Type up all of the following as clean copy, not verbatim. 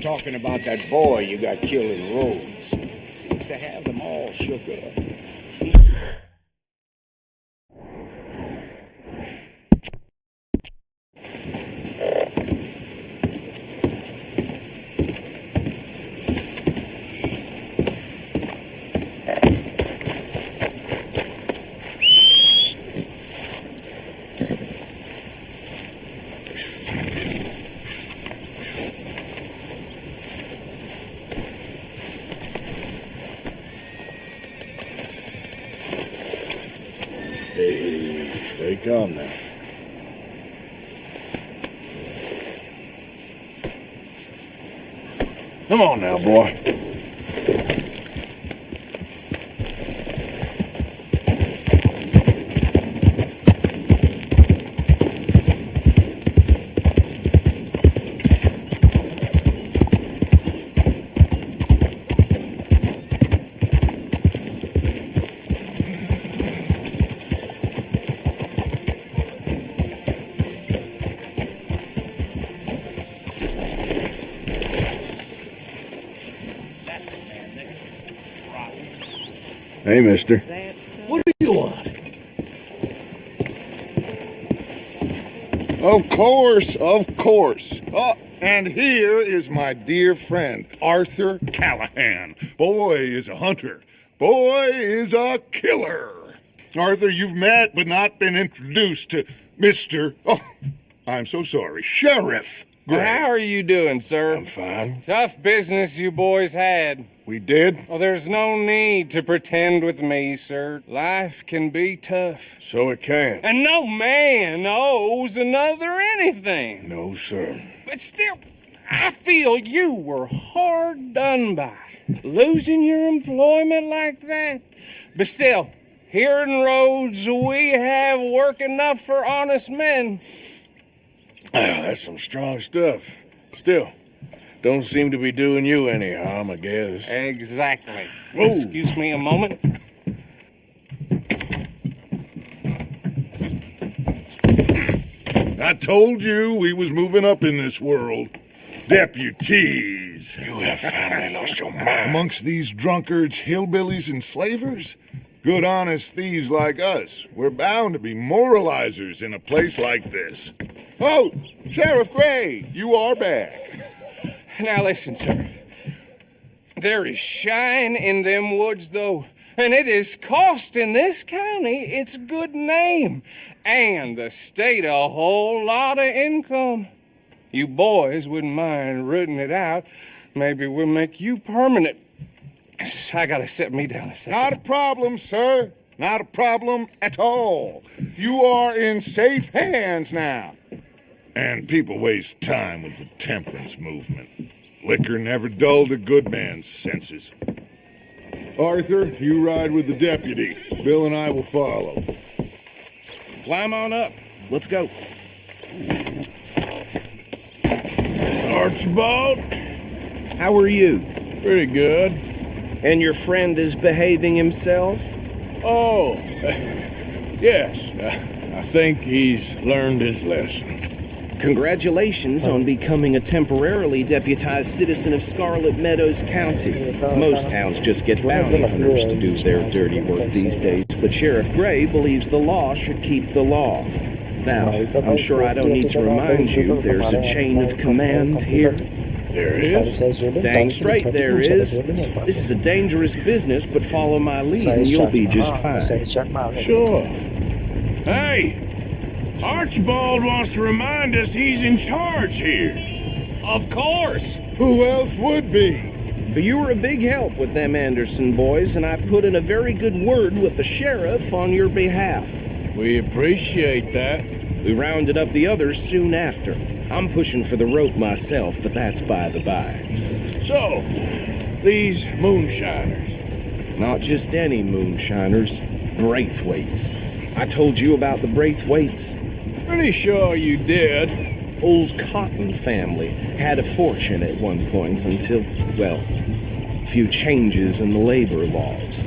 Talking about that boy you got killed in Rhodes. Seems to have them all shook up. Hey, stay calm now. Come on now, boy. Hey, mister. What do you want? Of course, of course. Oh, and here is my dear friend, Arthur Callahan. Boy is a hunter. Boy is a killer. Arthur, you've met but not been introduced to Mr. Oh, I'm so sorry, Sheriff Gray. How are you doing, sir? I'm fine. Tough business you boys had. We did? Well, there's no need to pretend with me, sir. Life can be tough. So it can. And no man owes another anything. No, sir. But still, I feel you were hard done by. Losing your employment like that. But still, here in Rhodes, we have work enough for honest men. That's some strong stuff. Still, don't seem to be doing you any harm, I guess. Exactly. Whoa. Excuse me a moment. I told you we was moving up in this world. Deputies. You have finally lost your mind. Amongst these drunkards, hillbillies, and slavers? Good honest thieves like us. We're bound to be moralizers in a place like this. Oh, Sheriff Gray, you are back. Now listen, sir. There is shine in them woods, though, and it is costing this county its good name and the state a whole lot of income. You boys wouldn't mind rooting it out. Maybe we'll make you permanent. I gotta sit me down a second. Not a problem, sir. Not a problem at all. You are in safe hands now. And people waste time with the temperance movement. Liquor never dulled a good man's senses. Arthur, you ride with the deputy. Bill and I will follow. Climb on up. Let's go. Archibald? How are you? Pretty good. And your friend is behaving himself? Oh, yes. I think he's learned his lesson. Congratulations on becoming a temporarily deputized citizen of Scarlet Meadows County. Most towns just get bounty hunters to do their dirty work these days, but Sheriff Gray believes the law should keep the law. Now, I'm sure I don't need to remind you there's a chain of command here. There is? Dang straight there is. This is a dangerous business, but follow my lead and you'll be just fine. Sure. Hey! Archibald wants to remind us he's in charge here. Of course. Who else would be? But you were a big help with them Anderson boys, and I put in a very good word with the sheriff on your behalf. We appreciate that. We rounded up the others soon after. I'm pushing for the rope myself, but that's by the by. So, these moonshiners. Not just any moonshiners, Braithwaites. I told you about the Braithwaites. Pretty sure you did. Old Cotton family had a fortune at one point until, well, a few changes in the labor laws.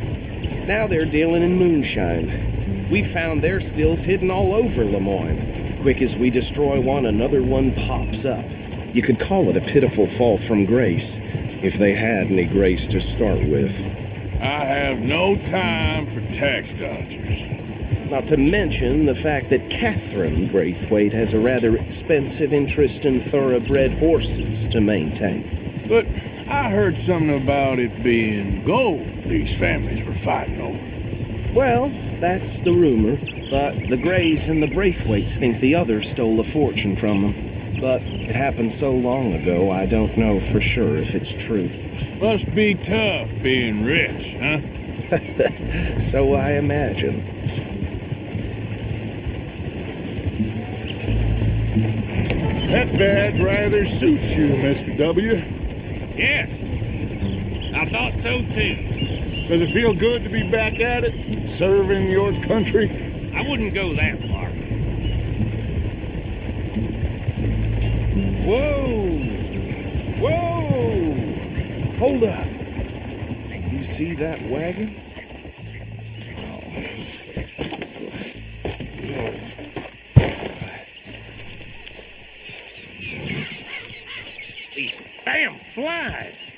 Now they're dealing in moonshine. We found their stills hidden all over Lemoyne. Quick as we destroy one, another one pops up. You could call it a pitiful fall from grace, if they had any grace to start with. I have no time for tax dodgers. Not to mention the fact that Catherine Braithwaite has a rather expensive interest in thoroughbred horses to maintain. But I heard something about it being gold these families were fighting over. Well, that's the rumor, but the Greys and the Braithwaites think the others stole a fortune from them. But it happened so long ago, I don't know for sure if it's true. Must be tough being rich, huh? So I imagine. That badge rather suits you, Mr. W. Yes. I thought so too. Does it feel good to be back at it, serving your country? I wouldn't go that far. Whoa! Whoa! Hold up. You see that wagon? These damn flies.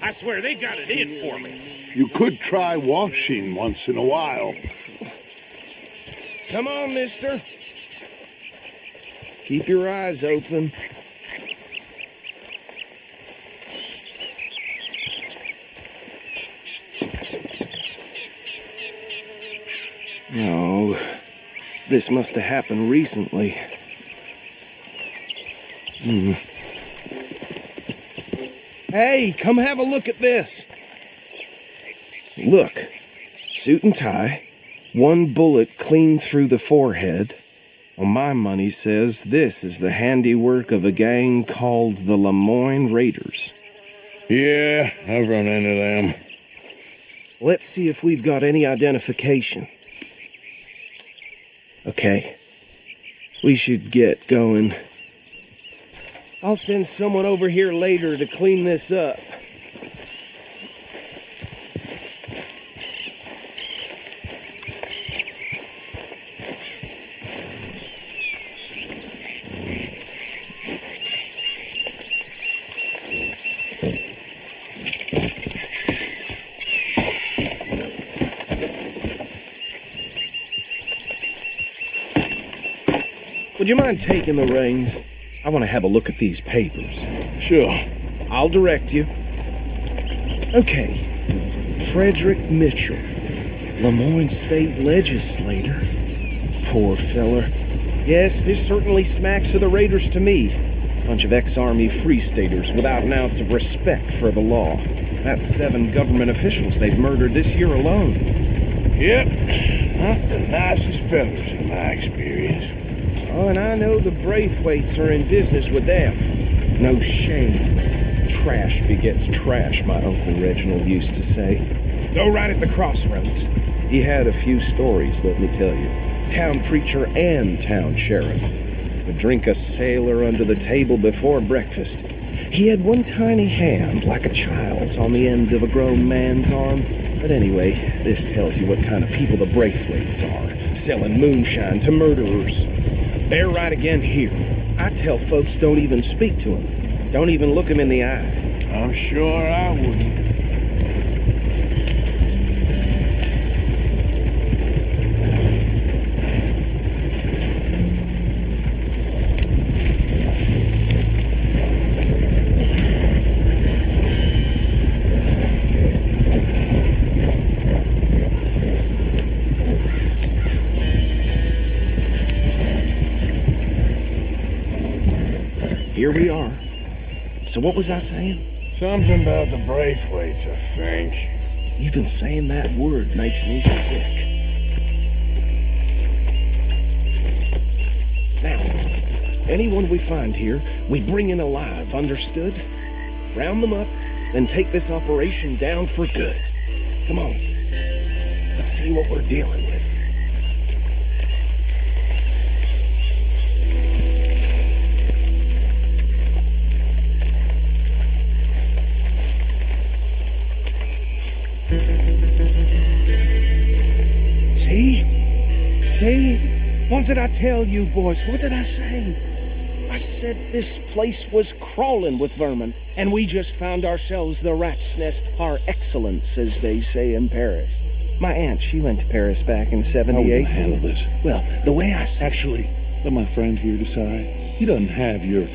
I swear they got it in for me. You could try washing once in a while. Come on, mister. Keep your eyes open. No, this must have happened recently. Hey, come have a look at this. Look, suit and tie, one bullet clean through the forehead. Well, my money says this is the handiwork of a gang called the Lemoyne Raiders. Yeah, I've run into them. Let's see if we've got any identification. Okay, we should get going. I'll send someone over here later to clean this up. Would you mind taking the reins? I want to have a look at these papers. Sure. I'll direct you. Okay. Frederick Mitchell, Lemoyne State Legislator. Poor feller. Yes, this certainly smacks of the Raiders to me. Bunch of ex-Army Free Staters without an ounce of respect for the law. That's 7 government officials they've murdered this year alone. Yep. Not the nicest fellas in my experience. Oh, and I know the Braithwaites are in business with them. No shame. Trash begets trash, my Uncle Reginald used to say. Go right at the crossroads. He had a few stories, let me tell you. Town preacher and town sheriff. Would drink a sailor under the table before breakfast. He had one tiny hand, like a child's, on the end of a grown man's arm. But anyway, this tells you what kind of people the Braithwaites are. Selling moonshine to murderers. They're right again here. I tell folks don't even speak to him. Don't even look him in the eye. I'm sure I wouldn't. Here we are. So what was I saying? Something about the Braithwaites, I think. Even saying that word makes me sick. Now, anyone we find here, we bring in alive, understood? Round them up, then take this operation down for good. Come on. Let's see what we're dealing with. See? What did I tell you, boys? What did I say? I said said this place was crawling with vermin, and we just found ourselves the rat's nest par excellence, as they say in Paris. My aunt, she went to Paris back in How are we '78. gonna handle this? Well, the way I see Actually, let my friend here decide. He doesn't have your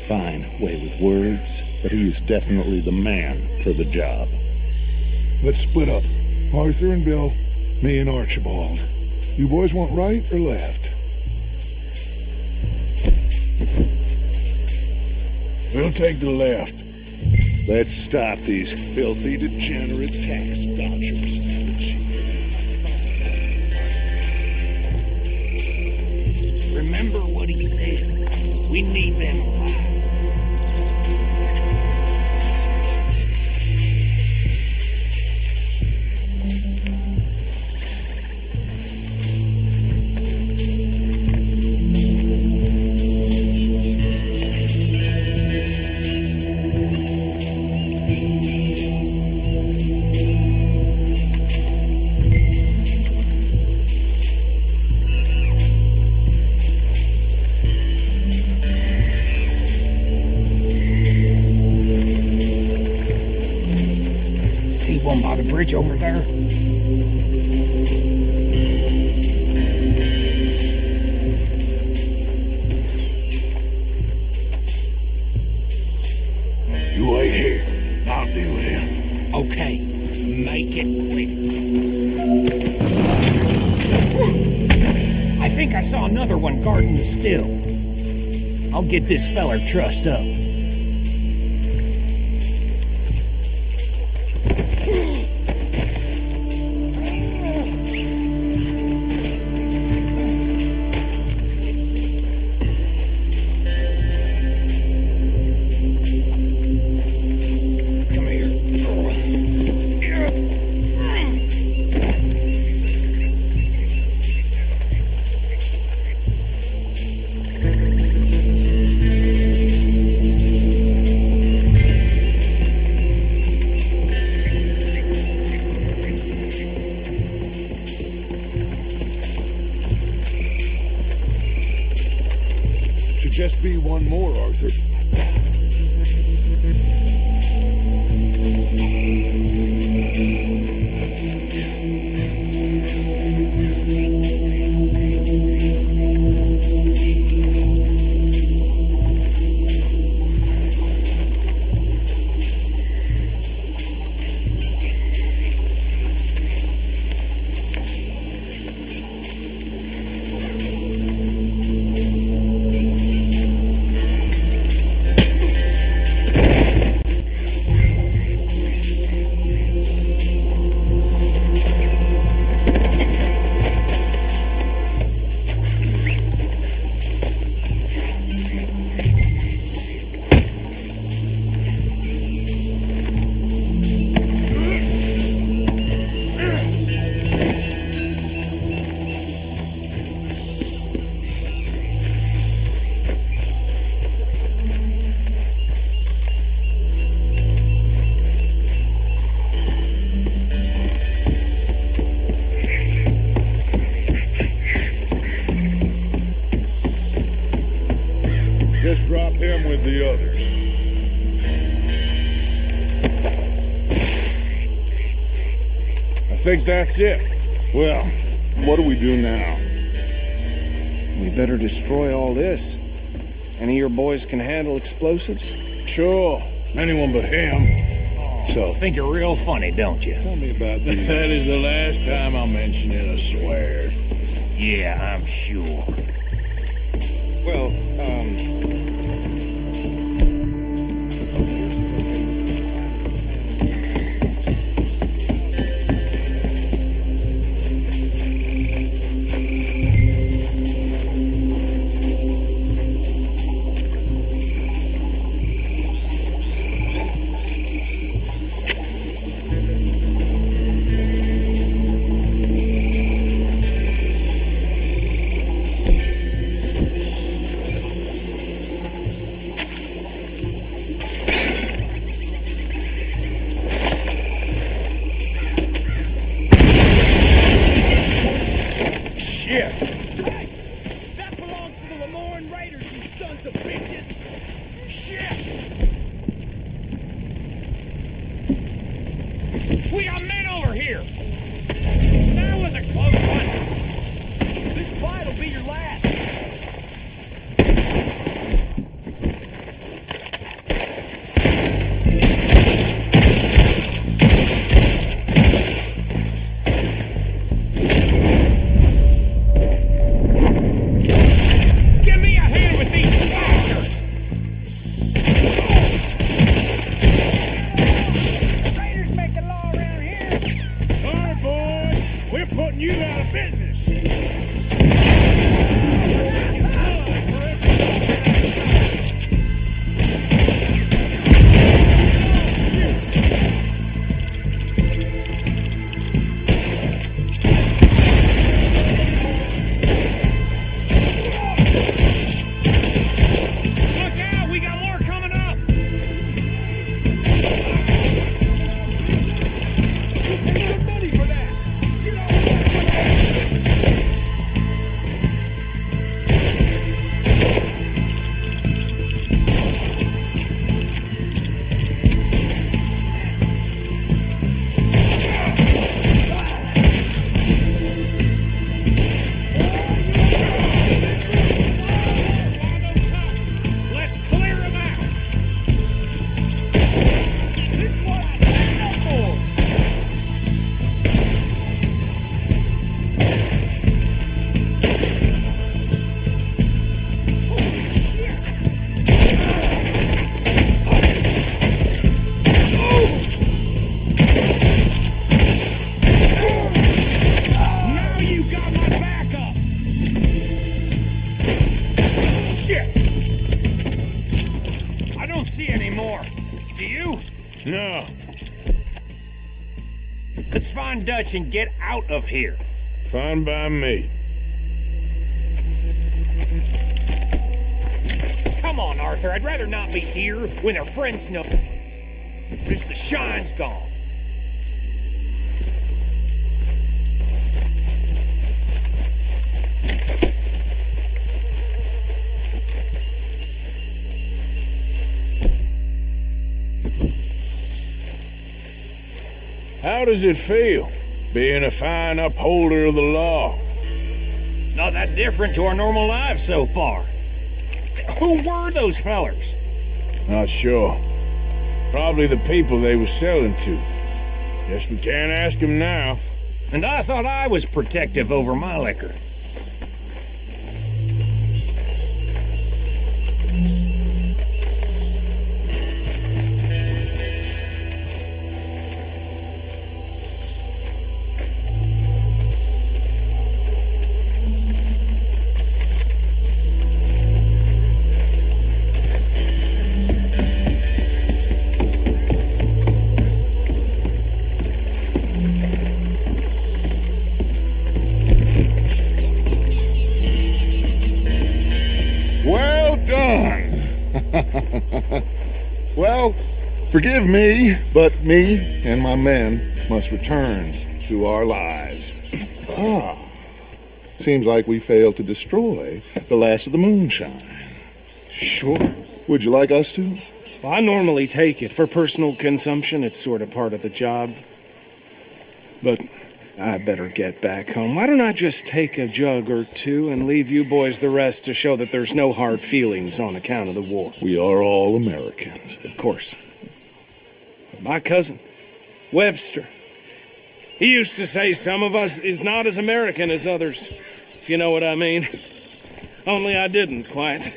fine way with words, but he is definitely the man for the job. Let's split up. Arthur and Bill, me and Archibald. You boys want right or left? We'll take the left. Let's stop these filthy, degenerate tax dodgers. Remember what he said. We need them alive. See one by the bridge over there? You wait here. I'll deal with him. Okay, make it quick. I think I saw another one guarding the still. I'll get this feller trussed up. Come here. Should just be one more, Arthur. Just drop him with the others. I think that's it. Well, what do we do now? we better destroy all this. Any of your boys can handle explosives? Sure. Anyone but him. So, Think you're real funny, don't you? tell me about the... That is the last time I mention it, I swear. Yeah, I'm sure. Well, That was a close one. This fight will be your last. Give me a hand with these bastards! Raiders make the law around here. All right, boys. We're putting you out of business. Look out! We got more coming up! You pay some money for that! Get Let's clear them out! This is what I signed up for! Now you got my backup! Shit! I don't see any more. Do you? No. Let's find Dutch and get out of here. Fine by me. Come on, Arthur. I'd rather not be here when their friends know. Just the shine's gone. How does it feel, being a fine upholder of the law? Not that different to our normal lives so far. Who were those fellers? Not sure. Probably the people they were selling to. Guess we can't ask them now. And I thought I was protective over my liquor. Well done. Well, forgive me, but me and my men must return to our lives. Ah, seems like we failed to destroy the last of the moonshine. Sure. Would you like us to? Well, I normally take it. For personal consumption, it's sort of part of the job. But I better get back home. Why don't I just take a jug or two and leave you boys the rest to show that there's no hard feelings on account of the war? We are all Americans. Of course. My cousin, Webster, he used to say some of us is not as American as others, if you know what I mean. Only I didn't quite.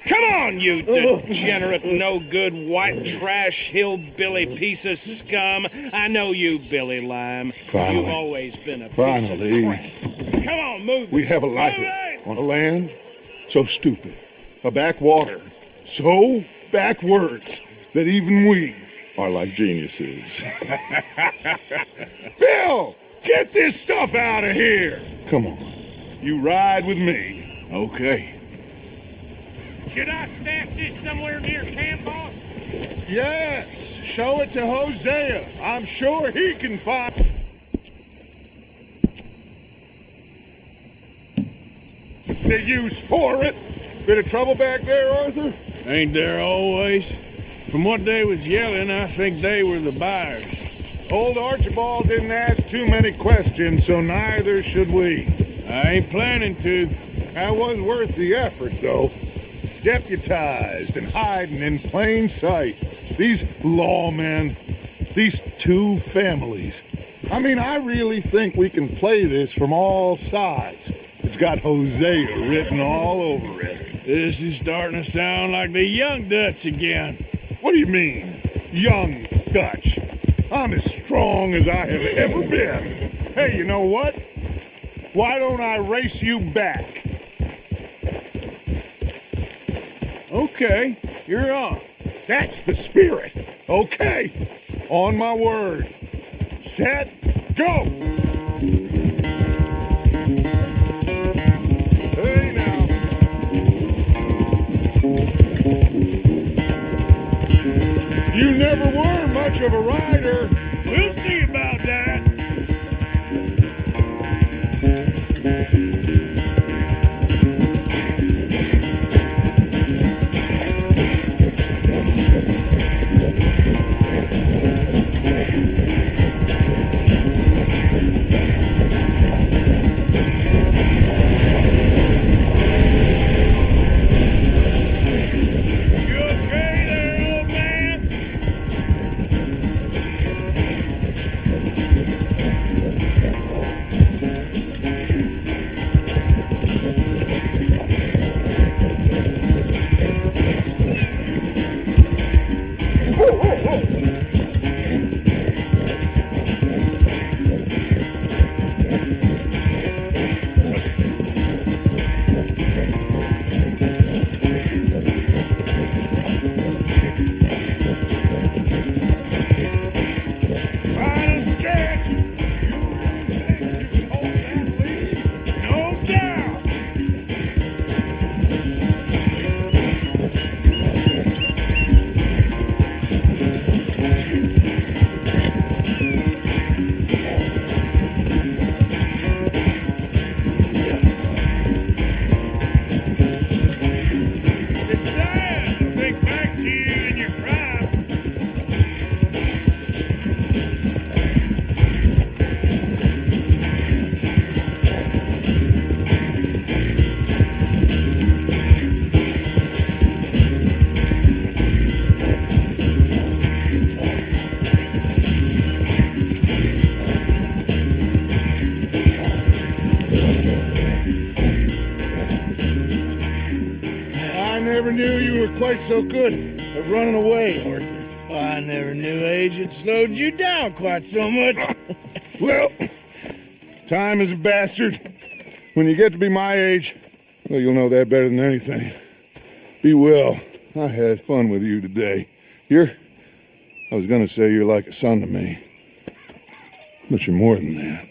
Come on, you degenerate, no-good, white trash, hillbilly piece of scum. I know you, Billy Lime. Finally. You've always been a piece Finally. of crap. Come on, move. We have a life Move it. on a land so stupid, a backwater so backwards that even we are like geniuses. Bill, get this stuff out of here. Come on, you ride with me. Okay. Should I stash this somewhere near camp, boss? Yes, show it to Hosea. I'm sure he can find. The use for it. Bit of trouble back there, Arthur? Ain't there always? From what they was yelling, I think they were the buyers. Old Archibald didn't ask too many questions, so neither should we. I ain't planning to. That was worth the effort, though. Deputized and hiding in plain sight. These lawmen, these two families. I mean, I really think we can play this from all sides. It's got Hosea written all over it. This is starting to sound like the Young Dutch again. What do you mean, young Dutch? I'm as strong as I have ever been. Hey, you know what? Why don't I race you back? Okay, you're on. That's the spirit. Okay, on my word. Set, go! Hey now. You never were much of a rider. We'll see about that. You okay there, old man? Final stretch. No doubt. It's sad to think back to you in your prime. I never knew you were quite so good at running away, Arthur. I never knew age had slowed you down quite so much. Well, time is a bastard. When you get to be my age, well, you'll know that better than anything. Be well. I had fun with you today. I was gonna say you're like a son to me. But you're more than that.